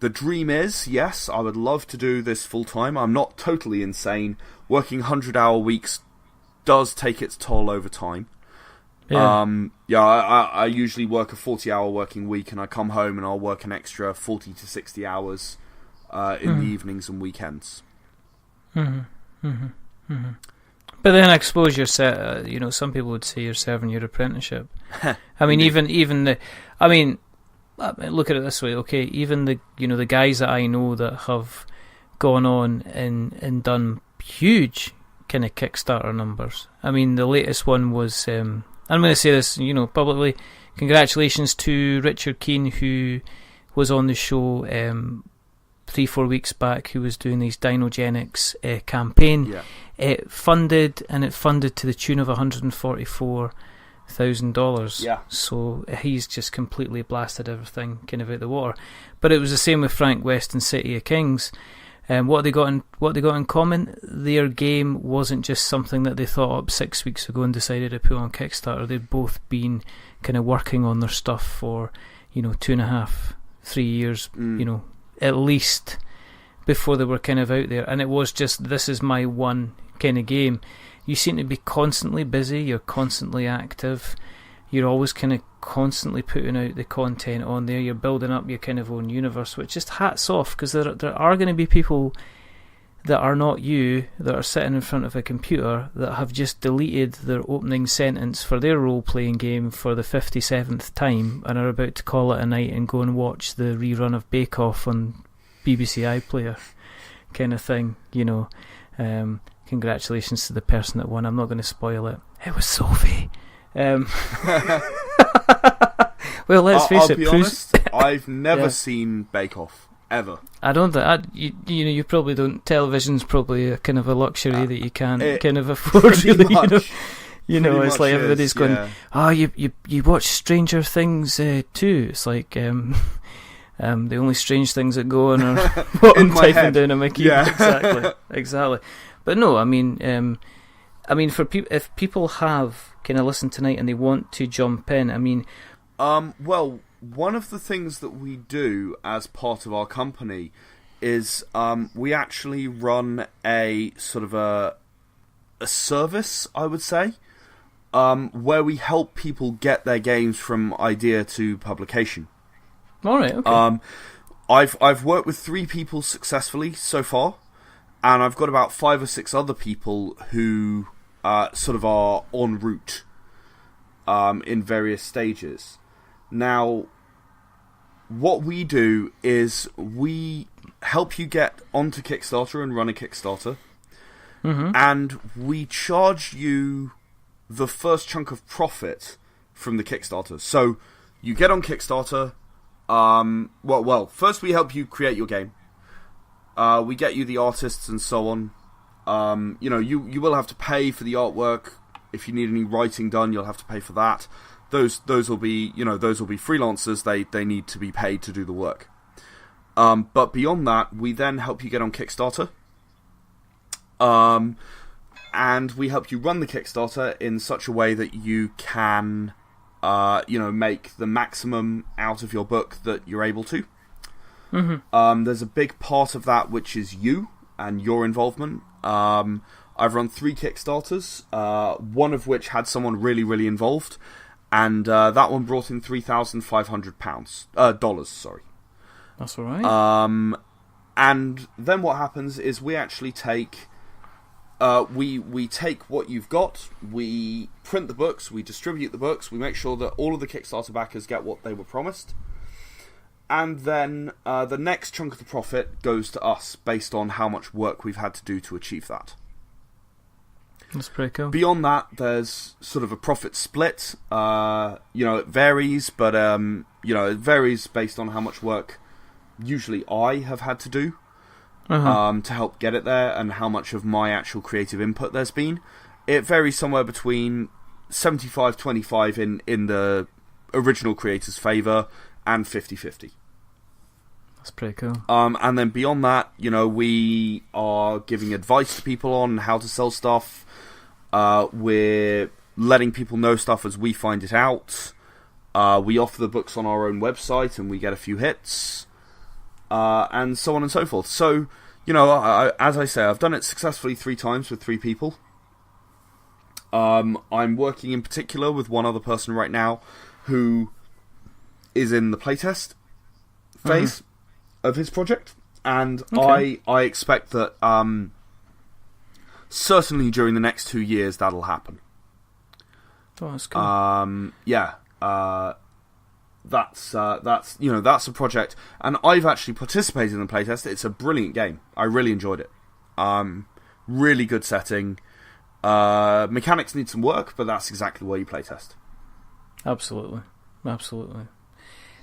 The dream is, yes, I would love to do this full time. I'm not totally insane. Working 100-hour weeks does take its toll over time. I usually work a 40-hour working week, and I come home and I'll work an extra 40 to 60 hours in the evenings and weekends. But then I suppose you're set. Some people would say you're serving your apprenticeship. I mean, look at it this way, okay? Even the guys that I know that have gone on and done huge kind of Kickstarter numbers. I mean, the latest one was, I'm going to say this, publicly. Congratulations to Richard Keane, who was on the show 3-4 weeks back, who was doing these Dinogenics campaign. Yeah. It funded to the tune of $144,000. Yeah. So he's just completely blasted everything kind of out the water. But it was the same with Frank West and City of Kings. What they got in common, their game wasn't just something that they thought up 6 weeks ago and decided to put on Kickstarter. They'd both been kind of working on their stuff for 2.5-3 years, at least, before they were kind of out there. And it was just, this is my one kind of game. You seem to be constantly busy, you're constantly active, you're always kind of constantly putting out the content on there, you're building up your kind of own universe, which just hats off, because there are going to be people that are not you, that are sitting in front of a computer, that have just deleted their opening sentence for their role-playing game for the 57th time and are about to call it a night and go and watch the rerun of Bake Off on BBC iPlayer kind of thing, Congratulations to the person that won. I'm not going to spoil it. It was Sophie. Well, let's face it. I'll be honest, I've never seen Bake Off ever. I don't think you probably don't. Television's probably a kind of a luxury that you can't kind of afford. Really, it's like everybody's going, "Oh, you watch Stranger Things too?" It's like the only strange things that go on are what I'm typing down on my keyboard. Yeah. Exactly. But no, I mean, for if people have kind of listened tonight and they want to jump in, I mean, well, one of the things that we do as part of our company is we actually run a sort of a service, I would say, where we help people get their games from idea to publication. All right. Okay. I've worked with 3 people successfully so far. And I've got about 5 or 6 other people who sort of are en route in various stages. Now, what we do is we help you get onto Kickstarter and run a Kickstarter. And we charge you the first chunk of profit from the Kickstarter. So you get on Kickstarter, Well, first we help you create your game. We get you the artists and so on. You will have to pay for the artwork. If you need any writing done, you'll have to pay for that. Those will be freelancers. They need to be paid to do the work. But beyond that, we then help you get on Kickstarter. And we help you run the Kickstarter in such a way that you can, make the maximum out of your book that you're able to. Mm-hmm. There's a big part of that which is you and your involvement. I've run 3 Kickstarters, one of which had someone really, really involved, and that one brought in $3,500 dollars. Sorry, that's all right. And then what happens is we actually take. We take what you've got, we print the books, we distribute the books, we make sure that all of the Kickstarter backers get what they were promised, and then the next chunk of the profit goes to us based on how much work we've had to do to achieve that. That's pretty cool. Beyond that, there's sort of a profit split. It varies, but it varies based on how much work usually I have had to do. To help get it there, and how much of my actual creative input there's been. It varies somewhere between 75-25 in the original creator's favour, and 50-50. That's pretty cool. And then beyond that, we are giving advice to people on how to sell stuff. We're letting people know stuff as we find it out. We offer the books on our own website, and we get a few hits. And so on and so forth. So, as I say, I've done it successfully 3 times with 3 people. I'm working in particular with one other person right now who is in the playtest phase of his project. And I expect that certainly during the next 2 years that'll happen. Oh, that's cool. That's a project, and I've actually participated in the playtest. It's a brilliant game. I really enjoyed it. Really good setting. Mechanics need some work, but that's exactly why you playtest. Absolutely.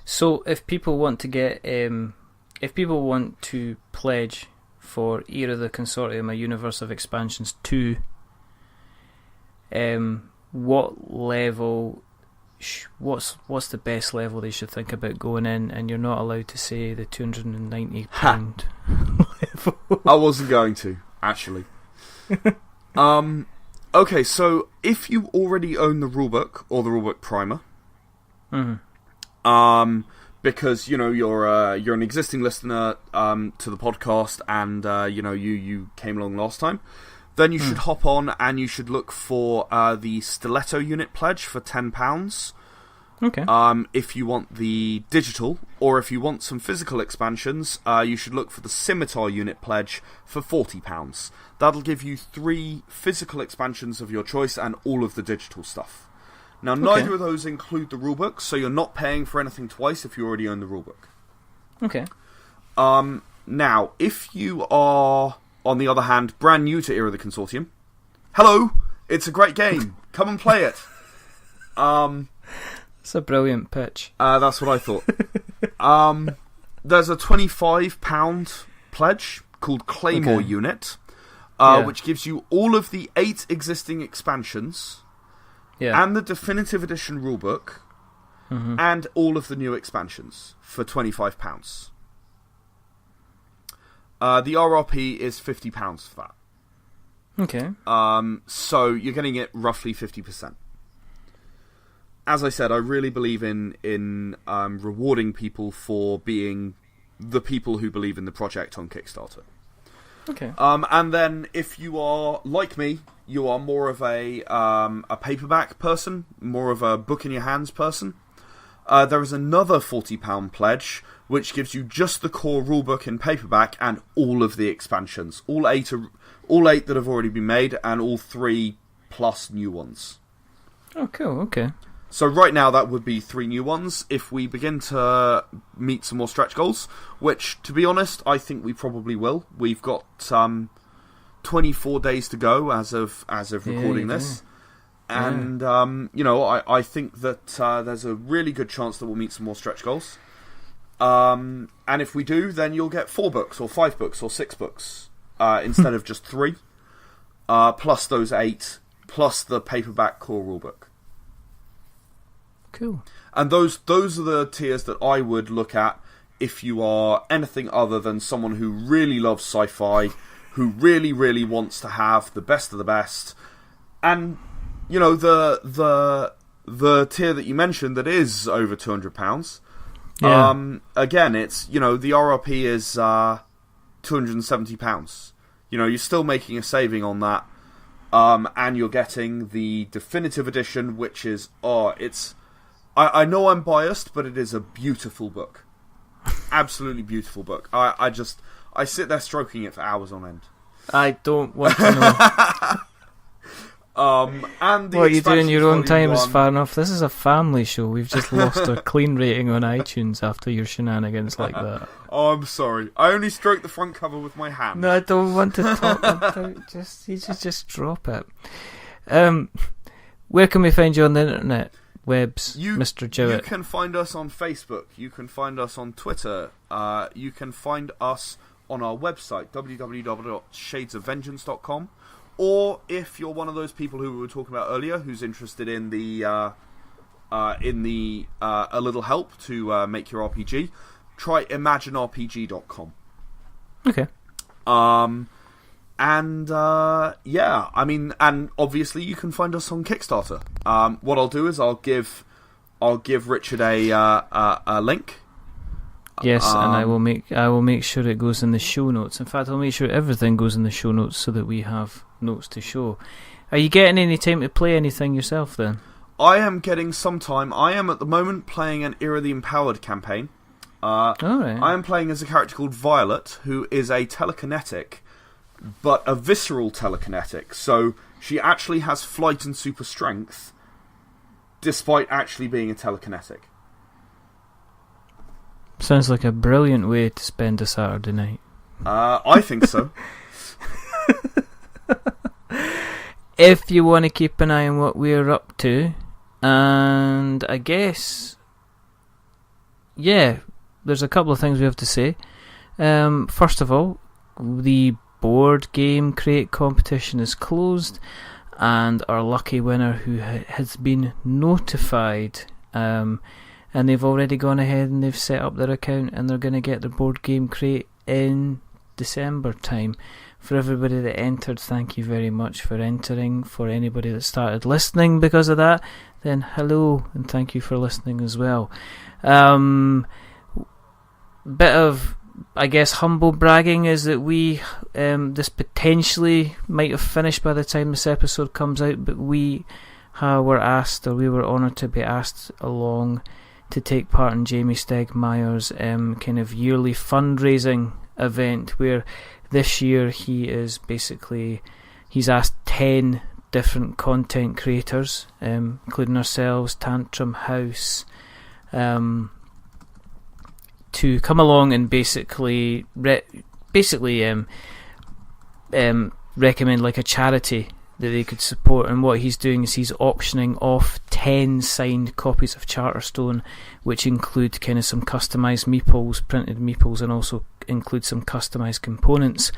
So, if people want to pledge for Era The Consortium, a Universe of Expansions 2, what level? What's the best level they should think about going in? And you're not allowed to say the £290 level. I wasn't going to, actually. Okay, so if you already own the rulebook or the rulebook primer, because you're an existing listener to the podcast, and you came along last time, then you should hop on and you should look for the Stiletto unit pledge for £10. Okay. If you want the digital, or if you want some physical expansions, you should look for the Scimitar unit pledge for £40. That'll give you 3 physical expansions of your choice and all of the digital stuff. Now, neither of those include the rulebook, so you're not paying for anything twice if you already own the rulebook. Okay. Now, if you are, on the other hand, brand new to Era The Consortium, hello! It's a great game. Come and play it. It's a brilliant pitch. That's what I thought. There's a £25 pledge called Claymore Unit, which gives you all of the 8 existing expansions, and the Definitive Edition rulebook, and all of the new expansions for £25. The RRP is £50 for that. Okay. So you're getting it roughly 50%. As I said, I really believe in rewarding people for being the people who believe in the project on Kickstarter. Okay. And then if you are like me, you are more of a paperback person, more of a book in your hands person. There is another £40 pledge, which gives you just the core rulebook in paperback and all of the expansions, all eight that have already been made, and all 3 plus new ones. Oh, cool. Okay. So right now that would be 3 new ones. If we begin to meet some more stretch goals, which, to be honest, I think we probably will. We've got 24 days to go as of recording this. And, I think that there's a really good chance that we'll meet some more stretch goals. And if we do, then you'll get 4 books, or 5 books, or 6 books, instead of just 3, plus those 8, plus the paperback core rulebook. Cool. And those are the tiers that I would look at if you are anything other than someone who really loves sci-fi, who really, really wants to have the best of the best. And, you know, the tier that you mentioned that is over £200. Yeah. Again, it's, you know, the RRP is £270. You know, you're still making a saving on that. And you're getting the definitive edition, which is, I know I'm biased, but it is a beautiful book. Absolutely beautiful book. I sit there stroking it for hours on end. I don't want to know. And what you do in your own time is fair enough. This is a family show. We've just lost our clean rating on iTunes after your shenanigans like that. Oh, I'm sorry. I only stroked the front cover with my hand. No, I don't want to talk about it. Just drop it. Where can we find you on the internet? Webs, Mr. Jowett. You can find us on Facebook. You can find us on Twitter. You can find us on our website, www.shadesofvengeance.com. Or if you're one of those people who we were talking about earlier, who's interested in the a little help to make your RPG, try imaginerpg.com. Okay. And obviously you can find us on Kickstarter. What I'll do is I'll give Richard a link. Yes, and I will make sure it goes in the show notes. In fact, I'll make sure everything goes in the show notes so that we have notes to show. Are you getting any time to play anything yourself then? I am getting some time. I am at the moment playing an Era the Empowered campaign. All right. I am playing as a character called Violet, who is a telekinetic, but a visceral telekinetic. So she actually has flight and super strength, despite actually being a telekinetic. Sounds like a brilliant way to spend a Saturday night. I think so. If you want to keep an eye on what we're up to, and I guess, yeah, there's a couple of things we have to say. First of all, the board game crate competition is closed, and our lucky winner who has been notified, and they've already gone ahead and they've set up their account and they're going to get their board game crate in December time. For everybody that entered, thank you very much for entering. For anybody that started listening because of that, then hello and thank you for listening as well. Bit of, I guess, humble bragging is that we, this potentially might have finished by the time this episode comes out, but we were asked, or we were honoured to be asked along to take part in Jamie Stegmaier's kind of yearly fundraising event, where this year he's asked 10 different content creators, including ourselves, Tantrum House, to come along and basically recommend like a charity that they could support. And what he's doing is he's auctioning off 10 signed copies of Charterstone, which include kind of some customised meeples, printed meeples, and also include some customised components.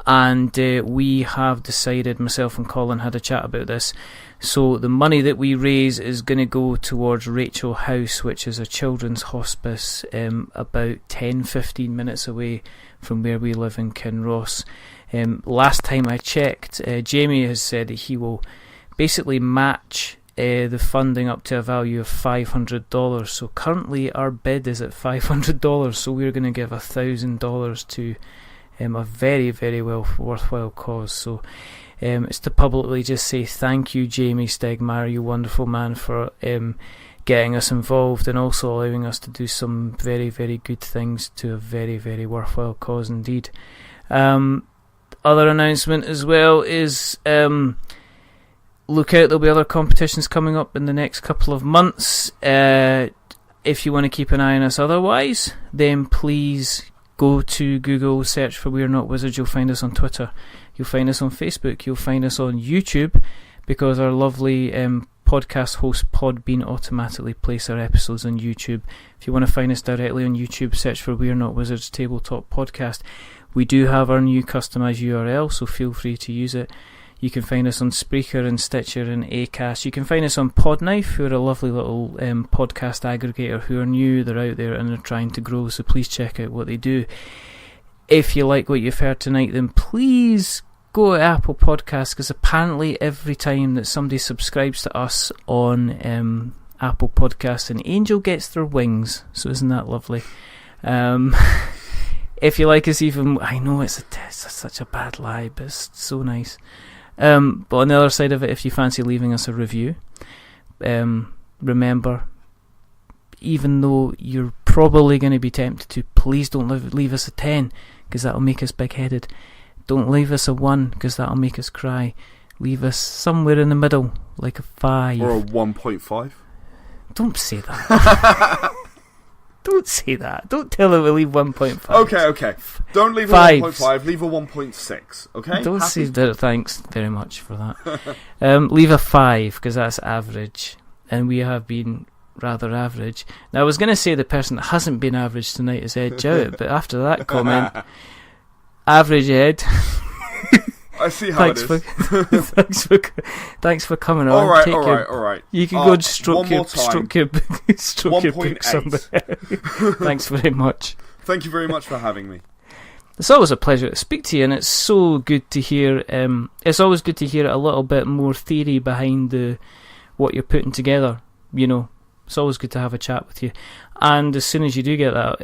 And we have decided, myself and Colin had a chat about this, so the money that we raise is going to go towards Rachel House, which is a children's hospice about 10-15 minutes away from where we live in Kinross. Last time I checked, Jamie has said that he will basically match the funding up to a value of $500. So currently our bid is at $500, so we're going to give $1,000 to a very, very worthwhile cause. So it's to publicly just say thank you, Jamie Stegmaier, you wonderful man, for getting us involved and also allowing us to do some very, very good things to a very, very worthwhile cause indeed. Other announcement as well is look out, there'll be other competitions coming up in the next couple of months. If you want to keep an eye on us otherwise, then please go to Google, search for We're Not Wizards. You'll find us on Twitter, you'll find us on Facebook, you'll find us on YouTube, because our lovely podcast host Podbean automatically place our episodes on YouTube. If you want to find us directly on YouTube, search for We're Not Wizards Tabletop Podcast. We do have our new customised URL, so feel free to use it. You can find us on Spreaker and Stitcher and Acast. You can find us on Podknife, who are a lovely little podcast aggregator who are new. They're out there and they're trying to grow, so please check out what they do. If you like what you've heard tonight, then please go to Apple Podcasts, because apparently every time that somebody subscribes to us on Apple Podcasts, an angel gets their wings. So isn't that lovely? If you like us even... I know it's such a bad lie, but it's so nice. But on the other side of it, if you fancy leaving us a review, remember, even though you're probably going to be tempted to, please don't leave us a 10, because that'll make us big-headed. Don't leave us a 1, because that'll make us cry. Leave us somewhere in the middle, like a 5. Or a 1.5. Don't say that. Don't say that. Don't tell her we leave 1.5. Okay. Don't leave a 1.5, leave a 1.6, okay? Don't say that. Thanks very much for that. Leave a 5, because that's average. And we have been rather average. Now, I was going to say the person that hasn't been average tonight is Ed Jowett, but after that comment, average Ed. I see how it is. Thanks for coming on. All right. You can go and stroke your book somewhere. Thanks very much. Thank you very much for having me. It's always a pleasure to speak to you, and it's so good to hear. It's always good to hear a little bit more theory behind what you're putting together. You know, it's always good to have a chat with you. And as soon as you do get that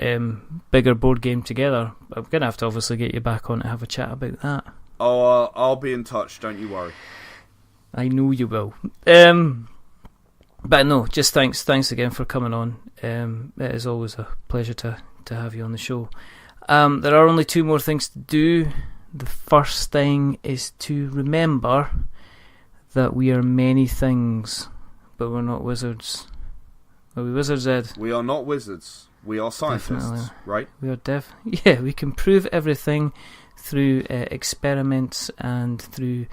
bigger board game together, I'm gonna have to obviously get you back on to have a chat about that. Oh, I'll be in touch, don't you worry. I know you will. But no, just thanks again for coming on. It is always a pleasure to have you on the show. There are only 2 more things to do. The first thing is to remember that we are many things, but we're not wizards. Are we wizards, Ed? We are not wizards. We are scientists, Definitely. Right? We are Yeah, we can prove everything through experiments and through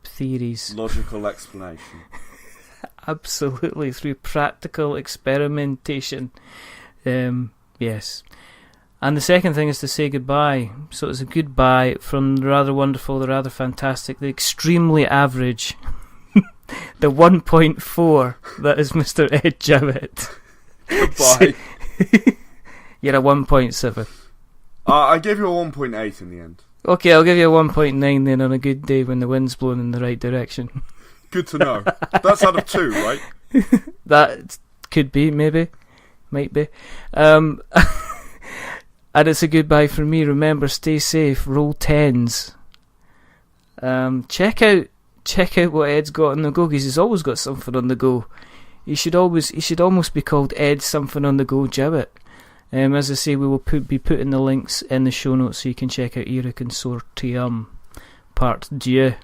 theories. Logical explanation. Absolutely, through practical experimentation. Yes. And the second thing is to say goodbye. So it's a goodbye from the rather wonderful, the rather fantastic, the extremely average, the 1.4, that is Mr. Ed Jowett. Goodbye. You're a 1.7. I gave you a 1.8 in the end. Okay, I'll give you a 1.9 then on a good day when the wind's blowing in the right direction. Good to know. That's out of 2, right? That could be, maybe. Might be. And it's a goodbye from me. Remember, stay safe, roll 10s. Check out what Ed's got on the go, because he's always got something on the go. He should almost be called Ed Something on the Go Jowett. As I say, we will be putting the links in the show notes so you can check out Era Consortium Part 2.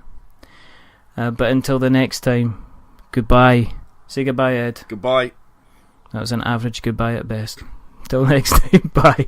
But until the next time, goodbye. Say goodbye, Ed. Goodbye. That was an average goodbye at best. Till next time, bye.